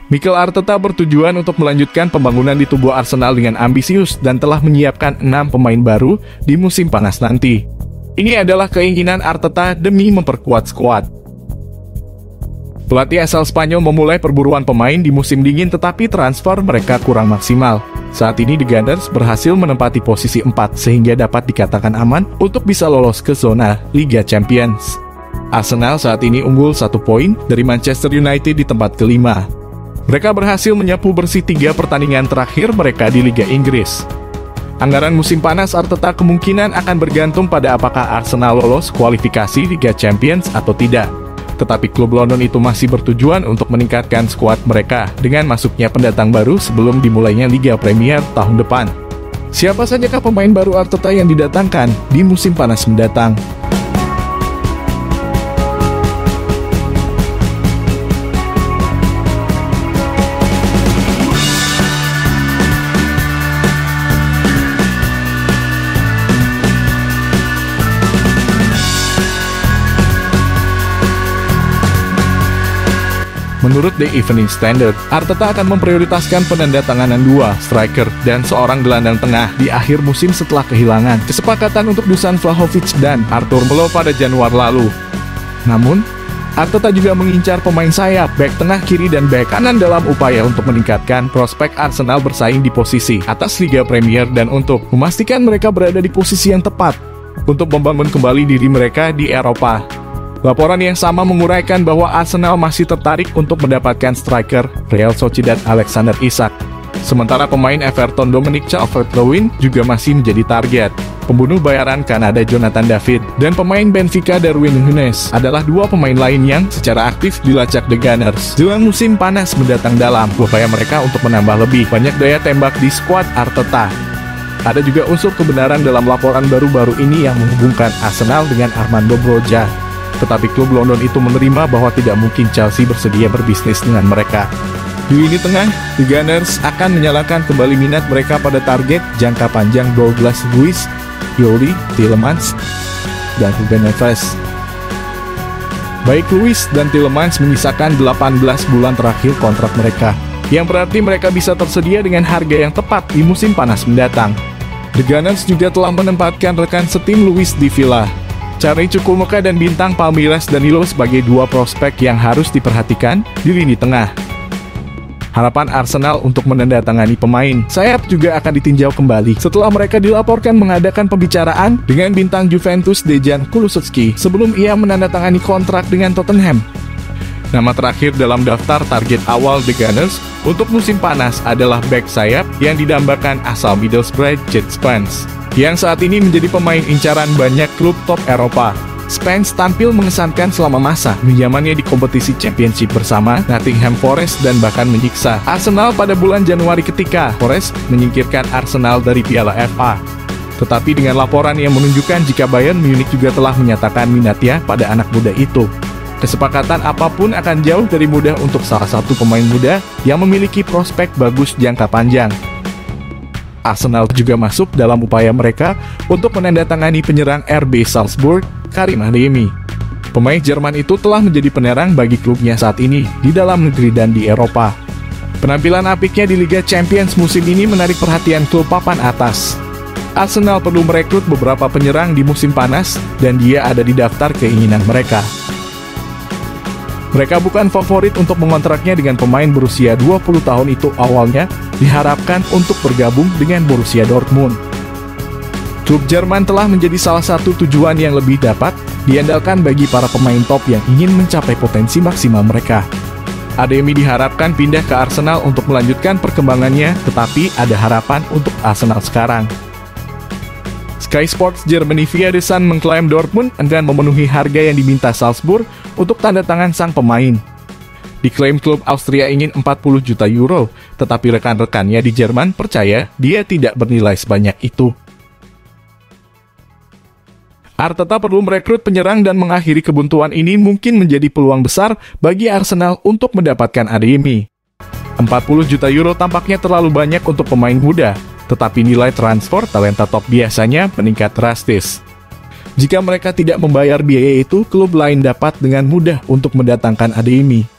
Mikel Arteta bertujuan untuk melanjutkan pembangunan di tubuh Arsenal dengan ambisius dan telah menyiapkan 6 pemain baru di musim panas nanti. Ini adalah keinginan Arteta demi memperkuat skuad. Pelatih asal Spanyol memulai perburuan pemain di musim dingin, tetapi transfer mereka kurang maksimal. Saat ini The Gunners berhasil menempati posisi 4 sehingga dapat dikatakan aman untuk bisa lolos ke zona Liga Champions. Arsenal saat ini unggul 1 poin dari Manchester United di tempat kelima. Mereka berhasil menyapu bersih 3 pertandingan terakhir mereka di Liga Inggris. Anggaran musim panas Arteta kemungkinan akan bergantung pada apakah Arsenal lolos kualifikasi Liga Champions atau tidak. Tetapi klub London itu masih bertujuan untuk meningkatkan skuad mereka dengan masuknya pendatang baru sebelum dimulainya Liga Premier tahun depan. Siapa sajakah pemain baru Arteta yang didatangkan di musim panas mendatang? Menurut The Evening Standard, Arteta akan memprioritaskan penandatanganan 2 striker dan seorang gelandang tengah di akhir musim setelah kehilangan kesepakatan untuk Dusan Vlahovic dan Artur Melo pada Januari lalu. Namun, Arteta juga mengincar pemain sayap, bek tengah kiri dan bek kanan dalam upaya untuk meningkatkan prospek Arsenal bersaing di posisi atas Liga Premier dan untuk memastikan mereka berada di posisi yang tepat untuk membangun kembali diri mereka di Eropa. Laporan yang sama menguraikan bahwa Arsenal masih tertarik untuk mendapatkan striker Real Sociedad Alexander Isak. Sementara pemain Everton Dominic Calvert-Lewin juga masih menjadi target. Pembunuh bayaran Kanada Jonathan David dan pemain Benfica Darwin Núñez adalah 2 pemain lain yang secara aktif dilacak The Gunners jelang musim panas mendatang dalam upaya mereka untuk menambah lebih banyak daya tembak di skuad Arteta. Ada juga unsur kebenaran dalam laporan baru-baru ini yang menghubungkan Arsenal dengan Armando Broja. Tetapi klub London itu menerima bahwa tidak mungkin Chelsea bersedia berbisnis dengan mereka. Di lini tengah, The Gunners akan menyalakan kembali minat mereka pada target jangka panjang Douglas Luiz, Youri Tielemans, dan Ruben Neves. Baik Luiz dan Tielemans menyisakan 18 bulan terakhir kontrak mereka, yang berarti mereka bisa tersedia dengan harga yang tepat di musim panas mendatang. The Gunners juga telah menempatkan rekan setim Luiz di Villa, Carly Chukwuemeka dan bintang Palmeiras Danilo sebagai 2 prospek yang harus diperhatikan di lini tengah. Harapan Arsenal untuk menandatangani pemain sayap juga akan ditinjau kembali setelah mereka dilaporkan mengadakan pembicaraan dengan bintang Juventus Dejan Kulusevski sebelum ia menandatangani kontrak dengan Tottenham. Nama terakhir dalam daftar target awal The Gunners untuk musim panas adalah bek sayap yang didambakan asal Middlesbrough Jed Spence, yang saat ini menjadi pemain incaran banyak klub top Eropa. Spence tampil mengesankan selama masa pinjamannya di kompetisi Championship bersama Nottingham Forest dan bahkan menyiksa Arsenal pada bulan Januari ketika Forest menyingkirkan Arsenal dari Piala FA. Tetapi dengan laporan yang menunjukkan jika Bayern Munich juga telah menyatakan minatnya pada anak muda itu, kesepakatan apapun akan jauh dari mudah untuk salah satu pemain muda yang memiliki prospek bagus jangka panjang. Arsenal juga masuk dalam upaya mereka untuk menandatangani penyerang RB Salzburg, Karim Adeyemi. Pemain Jerman itu telah menjadi penerang bagi klubnya saat ini di dalam negeri dan di Eropa. Penampilan apiknya di Liga Champions musim ini menarik perhatian klub papan atas. Arsenal perlu merekrut beberapa penyerang di musim panas dan dia ada di daftar keinginan mereka. Mereka bukan favorit untuk mengontraknya dengan pemain berusia 20 tahun itu awalnya diharapkan untuk bergabung dengan Borussia Dortmund. Klub Jerman telah menjadi salah satu tujuan yang lebih dapat diandalkan bagi para pemain top yang ingin mencapai potensi maksimal mereka. Adeyemi diharapkan pindah ke Arsenal untuk melanjutkan perkembangannya, tetapi ada harapan untuk Arsenal sekarang. Sky Sports Germany via The Sun mengklaim Dortmund enggan memenuhi harga yang diminta Salzburg untuk tanda tangan sang pemain. Diklaim klub Austria ingin 40 juta euro, tetapi rekan-rekannya di Jerman percaya dia tidak bernilai sebanyak itu. Arteta perlu merekrut penyerang dan mengakhiri kebuntuan ini mungkin menjadi peluang besar bagi Arsenal untuk mendapatkan Adeyemi. 40 juta euro tampaknya terlalu banyak untuk pemain muda, tetapi nilai transfer talenta top biasanya meningkat drastis. Jika mereka tidak membayar biaya itu, klub lain dapat dengan mudah untuk mendatangkan Adeyemi.